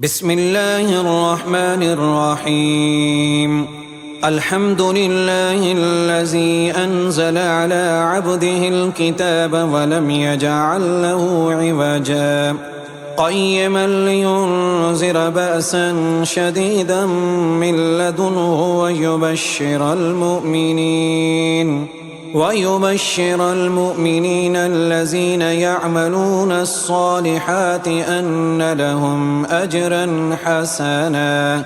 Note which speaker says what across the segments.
Speaker 1: بسم الله الرحمن الرحيم. الحمد لله الذي أنزل على عبده الكتاب ولم يجعل له عوجا قيما لينذر بأسا شديدا من لدنه ويبشر المؤمنين الذين يعملون الصالحات أن لهم أجرا حسنا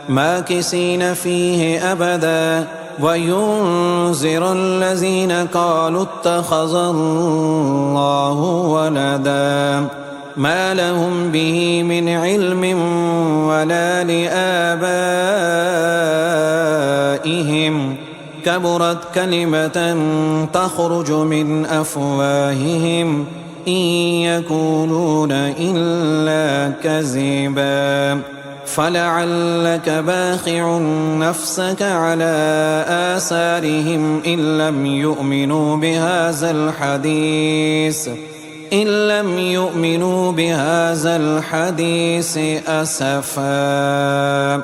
Speaker 1: ماكثين فيه أبدا وينذر الذين قالوا اتخذ الله ولدا ما لهم به من علم ولا لآبائهم كبرت كلمة تخرج من أفواههم إن يقولون إلا كذبا فلعلك باخع نفسك على آثارهم إن لم يؤمنوا بهذا الحديث أسفا.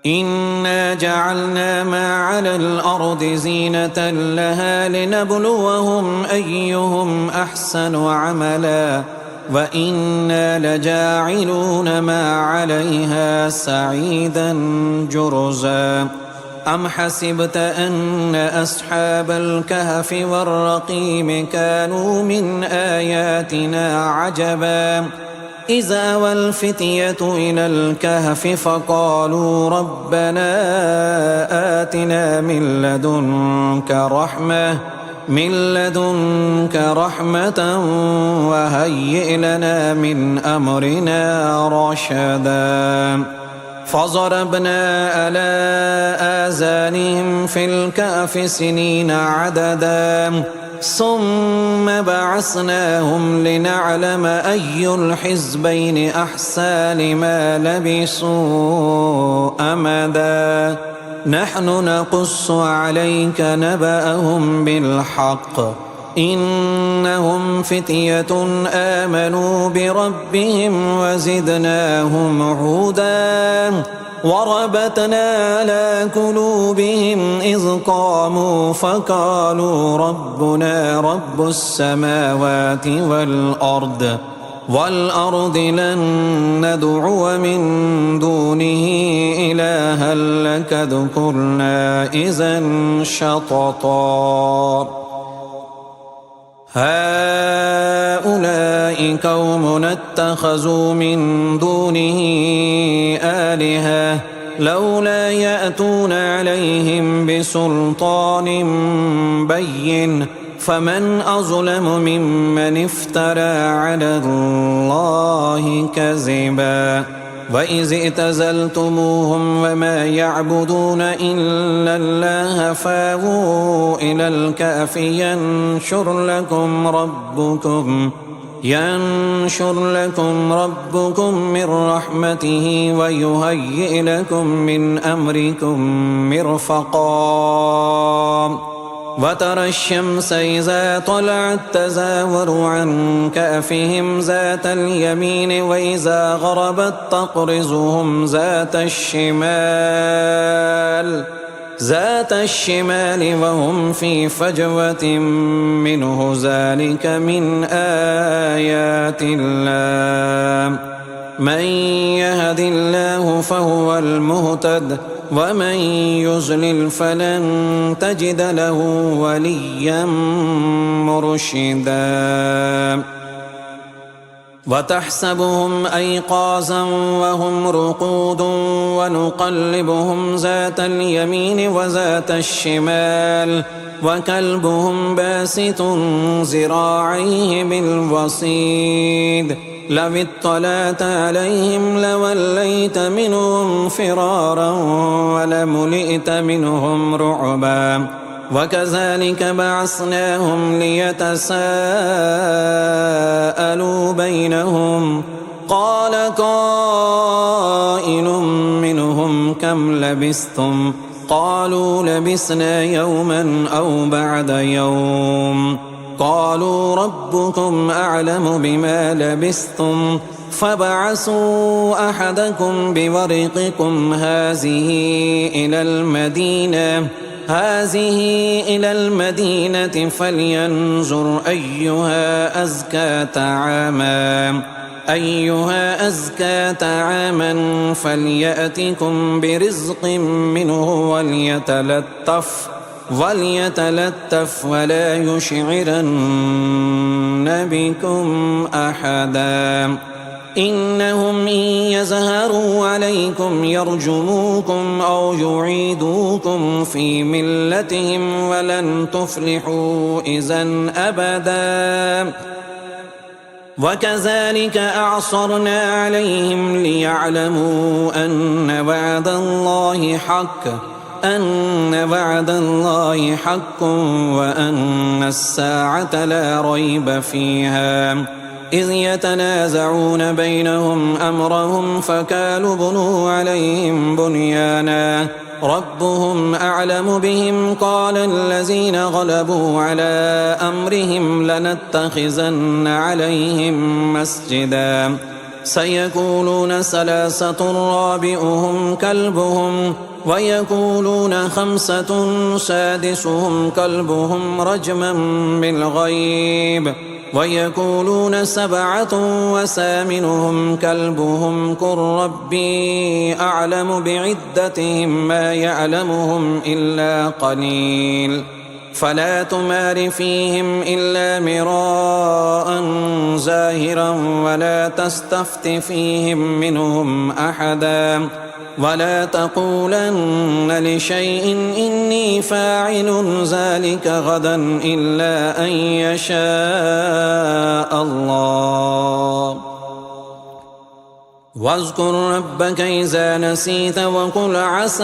Speaker 1: إنا جعلنا ما على الأرض زينة لها لنبلوهم أيهم أحسن عملا وإنا لجاعلون ما عليها سعيدا جرزا. أم حسبت أن أصحاب الكهف والرقيم كانوا من آياتنا عجبا إذ أوى الفتية إلى الكهف فقالوا ربنا آتنا من لدنك رحمة وهيئ لنا من أمرنا رشدا. فضربنا على آذانهم في الكهف سنين عددا ثم بعثناهم لنعلم أي الحزبين أحصى لما لبثوا أمدا. نحن نقص عليك نبأهم بالحق إنهم فتية آمنوا بربهم وزدناهم هدى وربطنا على قلوبهم إذ قاموا فقالوا ربنا رب السماوات والأرض لن ندعو من دونه إلها لقد قلنا إذا شططا. هؤلاء قوم اتخذوا من دونه آلهة لولا يأتون عليهم بسلطان بين فمن أظلم ممن افترى على الله كذبا. وإذ اعتزلتموهم وما يعبدون إلا الله فاووا إلى الكهف ينشر لكم ربكم من رحمته ويهيئ لكم من أمركم مرفقا. وترى الشمس إذا طلعت تزاور عن كهفهم ذات اليمين وإذا غربت تقرضهم ذات الشمال وهم في فجوة منه ذلك من آيات الله. من يهد الله فهو المهتد ومن يضلل فلن تجد له وليا مرشدا. وتحسبهم أيقاظا وهم رقود ونقلبهم ذات اليمين وذات الشمال وكلبهم باسط ذراعيه بالوصيد لو اطلعت عليهم لوليت منهم فرارا ولملئت منهم رعبا. وكذلك بعثناهم ليتساءلوا بينهم قال قائل منهم كم لبثتم قالوا لبثنا يوما أو بعد يوم قالوا ربكم أعلم بما لبثتم فابعثوا أحدكم بورقكم هذه إلى المدينة فلينظر أيها أزكى طعاما فليأتكم برزق منه وليتلطف ولا يشعرن بكم أحدا إنهم إن يظهروا عليكم يرجموكم أو يعيدوكم في ملتهم ولن تفلحوا إذا أبدا وكذلك أعصرنا عليهم ليعلموا أن وعد الله حق وأن الساعة لا ريب فيها إذ يتنازعون بينهم أمرهم فقالوا بنوا عليهم بنيانا ربهم أعلم بهم قال الذين غلبوا على أمرهم لنتخذن عليهم مسجدا سيقولون ثلاثة رابعهم كلبهم ويقولون خمسة سادسهم كلبهم رجما بالغيب ويقولون سبعة وثامنهم كلبهم قل ربي أعلم بعدتهم ما يعلمهم إلا قليل فلا تمار فيهم إلا مراء ظاهرا ولا تستفت فيهم منهم أحدا ولا تقولن لشيء إني فاعل ذلك غدا إلا أن يشاء الله واذكر ربك إذا نسيت وقل عسى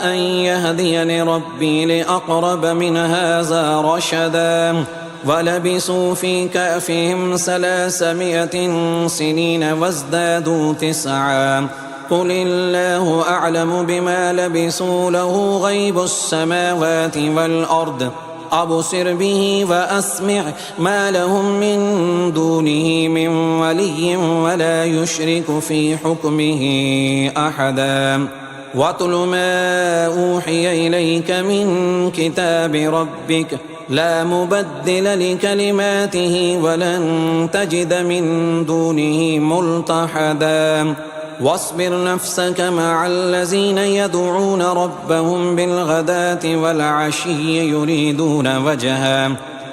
Speaker 1: أن يهديني ربي لأقرب من هذا رشدا ولبثوا في كهفهم 300 سنين وازدادوا 9 قل الله أعلم بما لبثوا له غيب السماوات والأرض أبصر به وأسمع ما لهم من دونه من ولي ولا يشرك في حكمه أحدا واتل ما أوحي إليك من كتاب ربك لا مبدل لكلماته ولن تجد من دونه ملتحدا واصبر نفسك مع الذين يدعون ربهم بالغداة والعشي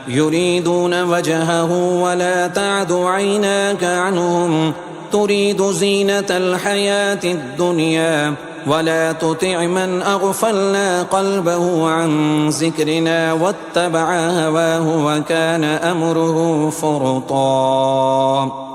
Speaker 1: يريدون وجهه ولا تعد عيناك عنهم تريد زينة الحياة الدنيا ولا تطع من أغفلنا قلبه عن ذكرنا واتبع هواه وكان أمره فرطا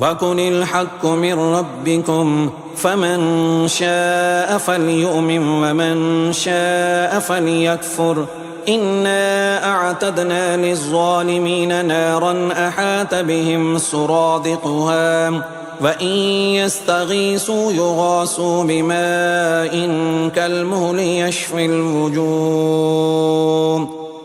Speaker 1: وقل الحق من ربكم فمن شاء فليؤمن ومن شاء فليكفر إنا أعتدنا للظالمين نارا أحاط بهم سرادقها وإن يستغيثوا يغاثوا بماء كالمهل يشفي الوجوه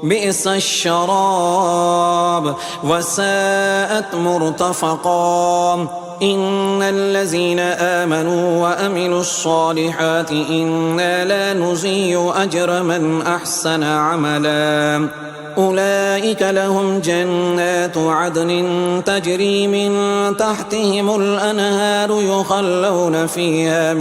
Speaker 1: بئس الشراب وساءت مرتفقا إن الذين آمنوا وأملوا الصالحات إنا لا نضيع أجر من أحسن عملا أولئك لهم جنات عدن تجري من تحتهم الأنهار يحلون فيها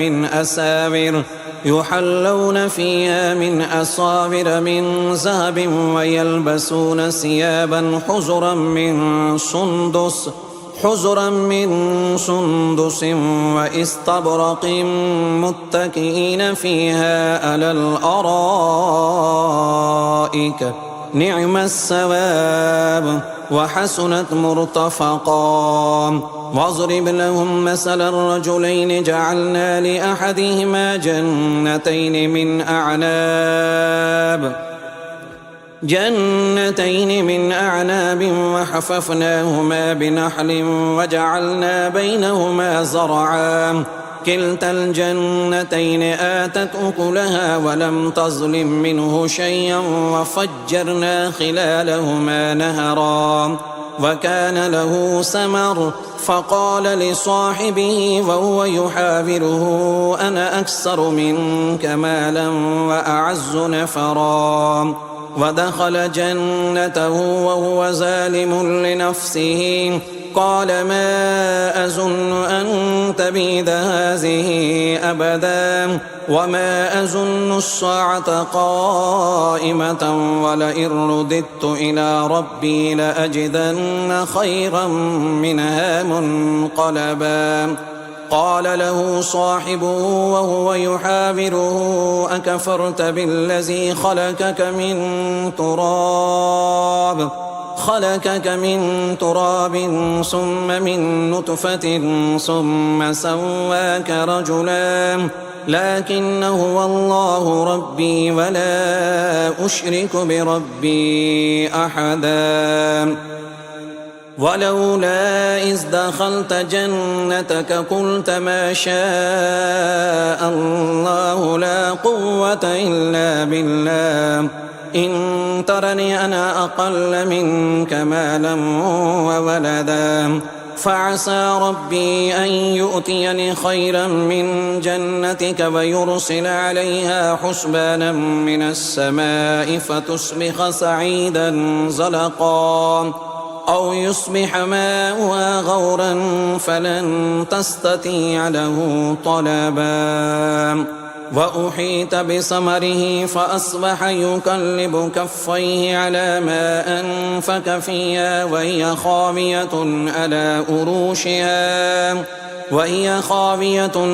Speaker 1: من أساور من ذهب ويلبسون ثيابا حزرا من سندس واستبرق متكئين فيها على الأرائك نعم الثواب وحسنت مرتفقا واضرب لهم مثل الرجلين جعلنا لأحدهما جنتين من أعناب وحففناهما بنخل وجعلنا بينهما زرعا كلتا الجنتين آتت أكلها ولم تظلم منه شيئا وفجرنا خلالهما نهرا وكان له ثمر فقال لصاحبه وهو يحاوره أنا أكثر منك مالا وأعز نفرا ودخل جنته وهو ظالم لنفسه قال ما أظن أن تبيد هذه أبدا وما أظن الساعة قائمة ولئن رددت إلى ربي لأجدن خيرا منها منقلبا قال له صاحبه وهو يحاوره أكفرت بالذي خلقك من تراب ثم من نطفة ثم سواك رجلا لكن هو الله ربي ولا أشرك بربي أحدا ولولا إذ دخلت جنتك قلت ما شاء الله لا قوة إلا بالله إن ترني أنا أقل منك مالا وولدا فعسى ربي أن يؤتيني خيرا من جنتك ويرسل عليها حسبانا من السماء فتصبح سعيدا زلقا أو يصبح ماؤها غورا فلن تستطيع له طلبا وأحيط بثمره فأصبح يقلب كفيه على ما أنفق فيها وهي خاوية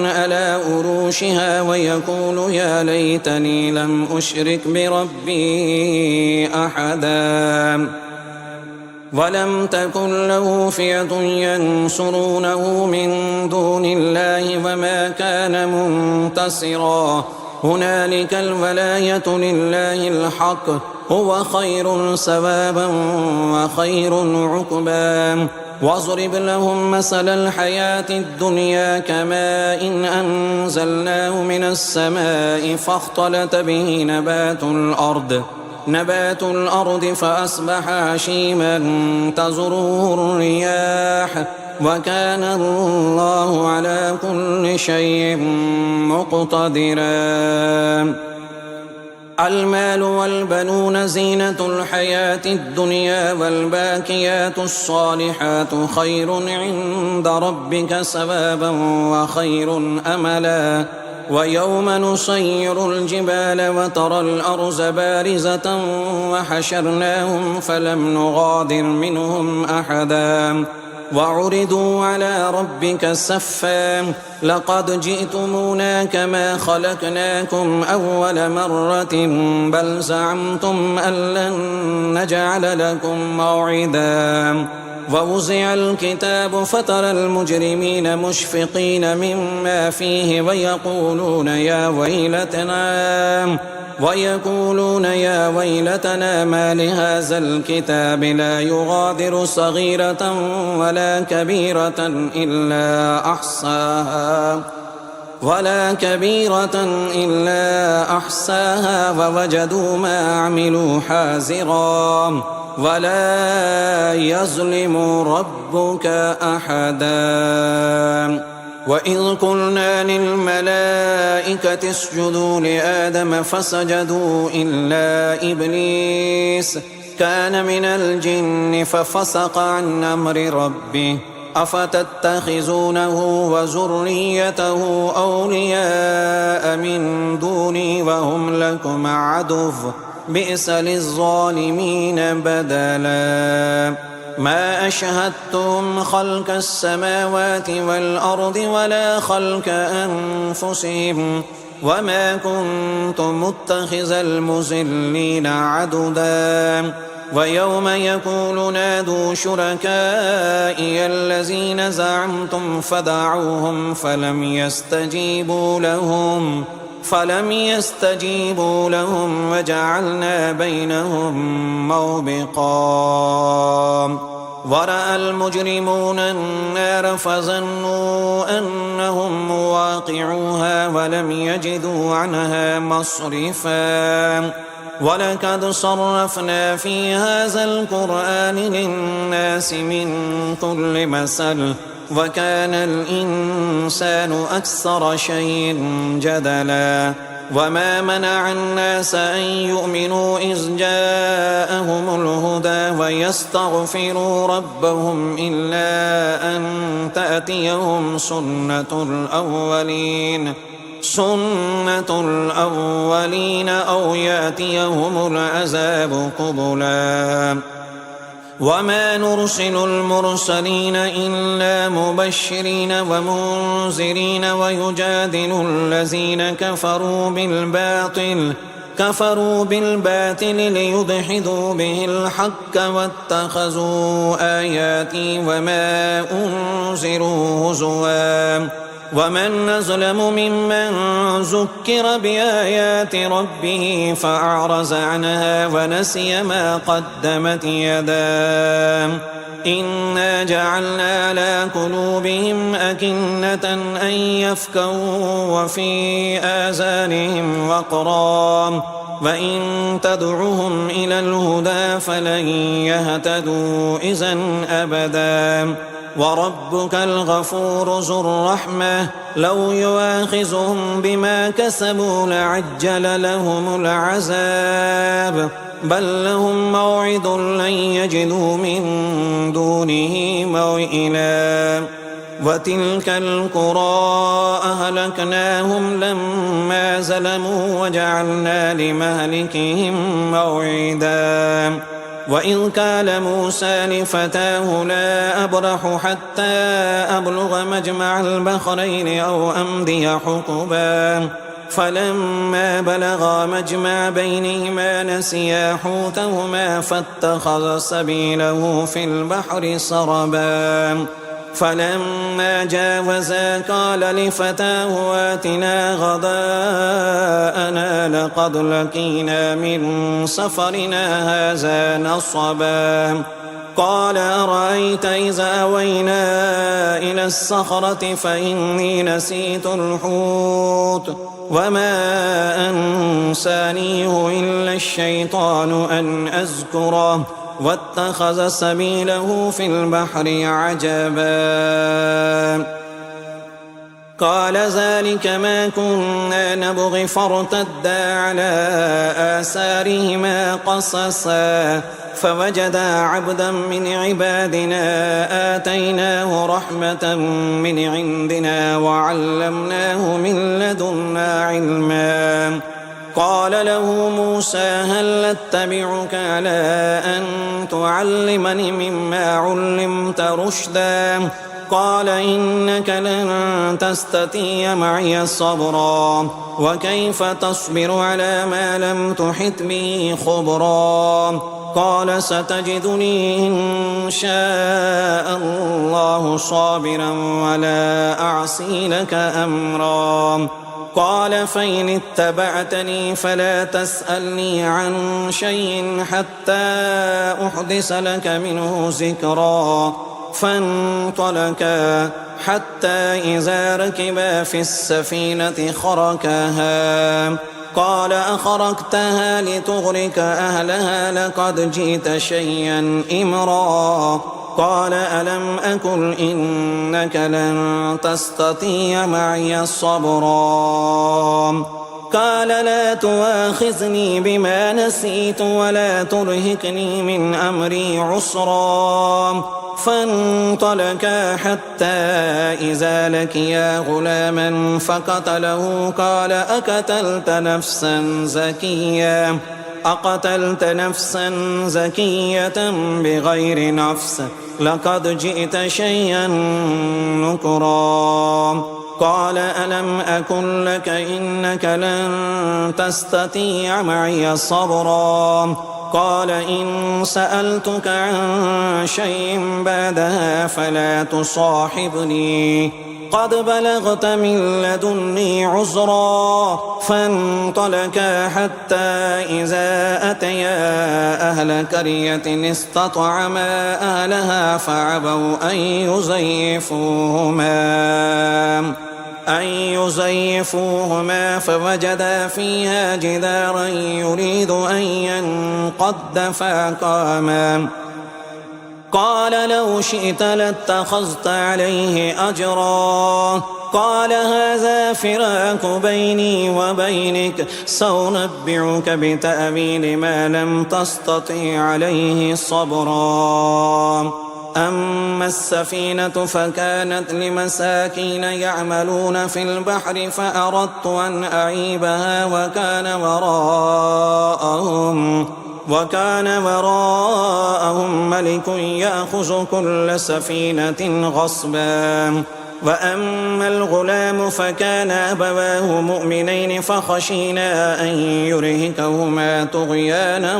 Speaker 1: على أروشها ويقول يا ليتني لم أشرك بربي أحدا ولم تكن له فئة ينصرونه من دون الله وما كان منتصرا هنالك الولاية لله الحق هو خير ثوابا وخير عقبا واضرب لهم مثل الحياة الدنيا كماء إن أنزلناه من السماء فاختلط به نبات الأرض فأصبح هشيما تذروه الرياح وكان الله على كل شيء مقتدرا المال والبنون زينة الحياة الدنيا والباقيات الصالحات خير عند ربك ثوابا وخير أملا ويوم نسير الجبال وترى الأرض بارزة وحشرناهم فلم نغادر منهم أحدا وعرضوا على ربك صفا لقد جئتمونا كما خلقناكم أول مرة بل زعمتم أن لن نجعل لكم موعدا ووزع الكتاب فترى المجرمين مشفقين مما فيه ويقولون يا ويلتنا ما لهذا الكتاب لا يغادر صغيرة ولا كبيرة إلا أحصاها ووجدوا ما عملوا حاضرا ولا يظلم ربك أحدا وإذ قلنا للملائكة اسجدوا لآدم فسجدوا إلا إبليس كان من الجن ففسق عن أمر ربه أفتتخذونه وذريته أولياء من دوني وهم لكم عدو بئس للظالمين بدلا ما أشهدتم خلق السماوات والأرض ولا خلق أنفسهم وما كنت متخذ المضلين عضدا ويوم يقول نادوا شركائي الذين زعمتم فدعوهم فلم يستجيبوا لهم وجعلنا بينهم موبقا ورأى المجرمون النار فظنوا أنهم مواقعوها ولم يجدوا عنها مصرفا ولقد صرفنا في هذا القرآن للناس من كل مثل وكان الإنسان أكثر شيء جدلا وما منع الناس أن يؤمنوا إذ جاءهم الهدى ويستغفروا ربهم إلا أن تأتيهم سنة الأولين أو يأتيهم العذاب قبلا وما نرسل المرسلين إلا مبشرين ومنذرين ويجادل الذين كفروا بالباطل ليدحضوا به الحق واتخذوا آياتي وما أنذروا هزوا ومن أظلم ممن ذكر بآيات ربه فأعرض عنها ونسي ما قدمت يداه إنا جعلنا على قلوبهم أكنة أن يفقهوا وفي آذانهم وقرا وإن تدعهم إلى الهدى فلن يهتدوا إذا أبدا وربك الغفور ذو الرحمة لو يؤاخذهم بما كسبوا لعجل لهم العذاب بل لهم موعد لن يجدوا من دونه موئلا وتلك القرى أهلكناهم لما ظلموا وجعلنا لمهلكهم موعدا وإذ قال موسى لفتاه لا أبرح حتى أبلغ مجمع البحرين أو أمضي حقبا فلما بلغا مجمع بينهما نسيا حوتهما فاتخذ سبيله في البحر سربا فلما جاوزا قال لفتاه آتنا غداءنا لقد لقينا من سفرنا هذا نصبا قال أرأيت إذا أوينا إلى الصخرة فإني نسيت الحوت وما أنسانيه إلا الشيطان أن أذكره واتخذ سبيله في البحر عجبا قال ذلك ما كنا نبغي فارتدا على آثارهما قصصا فوجدا عبدا من عبادنا آتيناه رحمة من عندنا وعلمناه من لدنا علما قال له موسى هل أتبعك على أن تعلمني مما علمت رشدا قال إنك لن تستطيع معي صبرا وكيف تصبر على ما لم تحط به خبرا قال ستجدني إن شاء الله صابرا ولا أعصي لك أمرا قال فإن اتبعتني فلا تسألني عن شيء حتى أحدث لك منه ذكرا فانطلقا حتى إذا ركبا في السفينة خرقها قال أخرقتها لتغرق أهلها لقد جئت شيئا إمرا قال ألم أقل إنك لن تستطيع معي صبرا قال لا تؤاخذني بما نسيت ولا ترهقني من أمري عسرا فانطلقا حتى إذا لقيا غلاما فقتله قال أقتلت نفسا زكية بغير نفس لقد جئت شيئا نكرا قال ألم أكن لك إنك لن تستطيع معي صبرا قال إن سألتك عن شيء بعدها فلا تصاحبني قد بلغت من لدني عذرا فانطلقا حتى إذا أتيا أهل قرية استطعما أهلها فعبوا أن زيفوهما فوجدا فيها جدارا يريد أن ينقض فأقاما قال لو شئت لاتخذت عليه أجرا قال هذا فراق بيني وبينك سأنبئك بتأويل ما لم تستطع عليه صبرا أما السفينة فكانت لمساكين يعملون في البحر فأردت أن أعيبها وكان وراءهم ملك يأخذ كل سفينة غصبا وأما الغلام فكان أبواه مؤمنين فخشينا أن يرهقهما طغيانا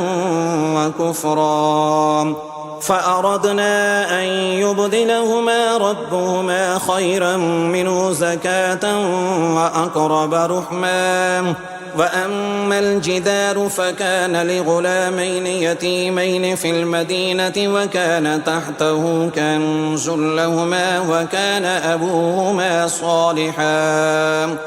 Speaker 1: وكفرا فأردنا أن يبدلهما ربهما خيرا منه زكاة وأقرب رحما وأما الجدار فكان لغلامين يتيمين في المدينة وكان تحته كنز لهما وكان أبوهما صالحا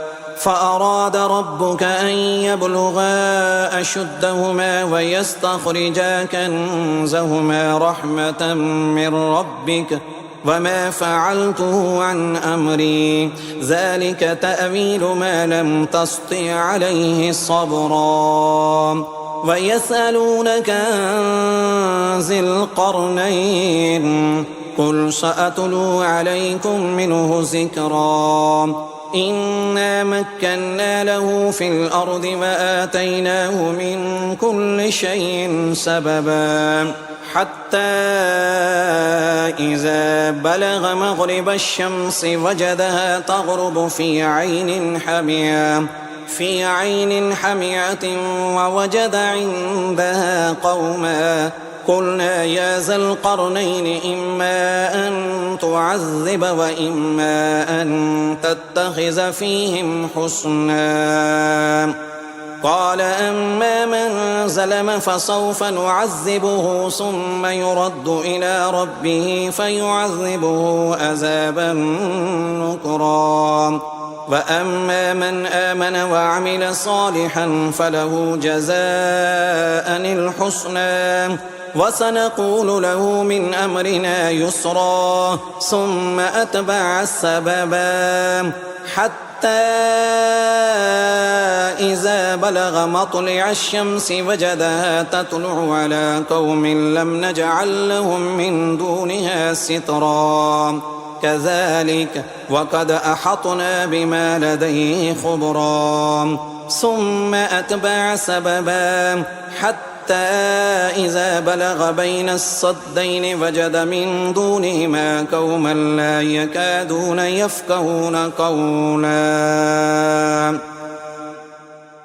Speaker 1: فأراد ربك أن يبلغا أشدهما ويستخرجا كنزهما رحمة من ربك وما فعلته عن أمري ذلك تأويل ما لم تسطع عليه صبرا ويسألونك عن ذي القرنين قل سأتلو عليكم منه ذكرا إنا مكنا له في الأرض وآتيناه من كل شيء سببا حتى إذا بلغ مغرب الشمس وجدها تغرب في عين حمية ووجد عندها قوما قلنا يا ذا القرنين إما أن تعذب وإما أن تتخذ فيهم حسنا قال أما من ظلم فسوف نعذبه ثم يرد إلى ربه فيعذبه عذابا نكرا وأما من آمن وعمل صالحا فله جزاء الحسنى وسنقول له من أمرنا يسرا ثم أتبع السببا حتى إذا بلغ مطلع الشمس وجدها تطلع على قوم لم نجعل لهم من دونها سترا كذلك وقد أحطنا بما لديه خبرا ثم أتبع سببا حتى إذا بلغ بين الصدين وجد من دونهما قوما لا يكادون يفقهون قولا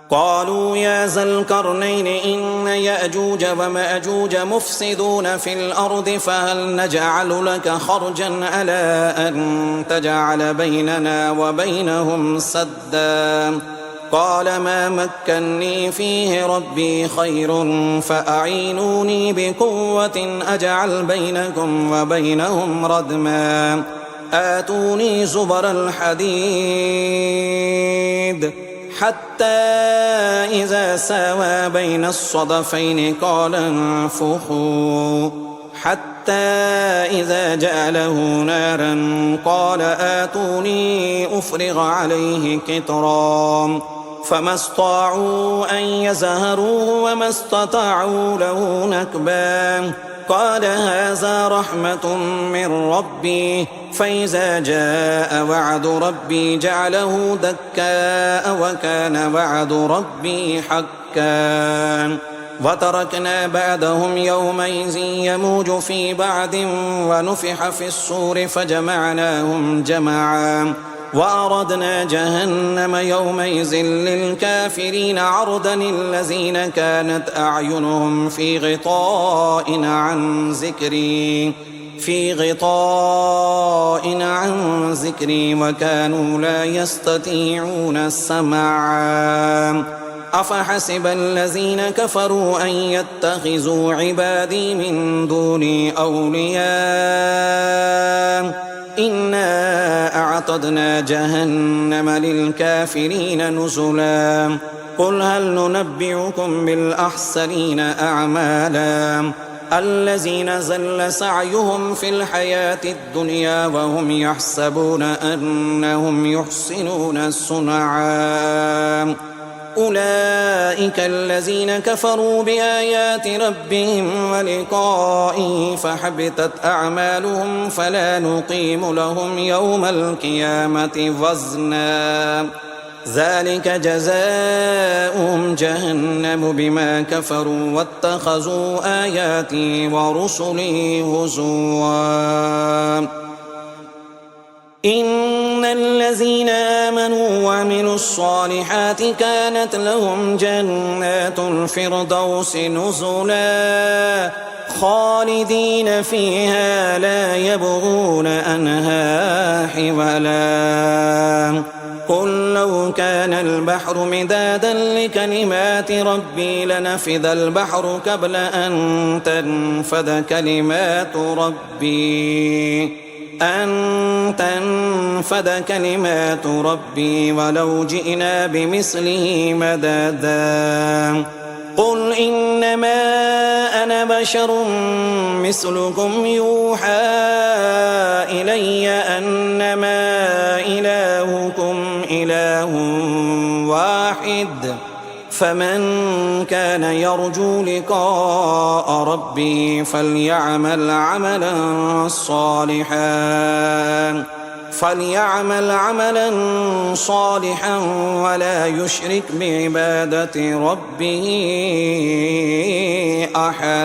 Speaker 1: قالوا يا ذا القرنين إن يأجوج ومأجوج مفسدون في الأرض فهل نجعل لك خرجا على أن تجعل بيننا وبينهم سدا قال ما مكني فيه ربي خير فأعينوني بقوة أجعل بينكم وبينهم ردما آتوني زبر الحديد حتى إذا ساوى بين الصدفين قال انفخوا حتى إذا جعله نارا قال آتوني أفرغ عليه قطرا فما استطاعوا أن يزهروه وما استطاعوا له نكبا قال هذا رحمة من ربي فإذا جاء وعد ربي جعله دكاء وكان وعد ربي حقا وتركنا بعدهم يومئذ يموج في بعد ونفخ في الصور فجمعناهم جمعا وأردنا جهنم يومئذ للكافرين عرضا الذين كانت أعينهم في غطاء عن ذكري وكانوا لا يستطيعون سمعا أفحسب الذين كفروا أن يتخذوا عبادي من دوني أولياء إنا أعتدنا جهنم للكافرين نزلا قل هل ننبئكم بالأخسرين أعمالا الذين زل سعيهم في الحياة الدنيا وهم يحسبون أنهم يحسنون صنعا أولئك الذين كفروا بآيات ربهم ولقائه فحبطت أعمالهم فلا نقيم لهم يوم القيامة وزنا ذلك جزاؤهم جهنم بما كفروا واتخذوا آياتي ورسلي هزوا إن الذين آمنوا وعملوا الصالحات كانت لهم جنات الفردوس نزلا خالدين فيها لا يبغون عنها حولا قل لو كان البحر مدادا لكلمات ربي لنفذ البحر قبل أن تنفد كلمات ربي ولو جئنا بمثله مددا قل إنما أنا بشر مثلكم يوحى إلي أنما إلهكم إله واحد فمن كان يرجو لقاء ربه فليعمل عملا صالحا ولا يشرك بعبادة ربه أحدا.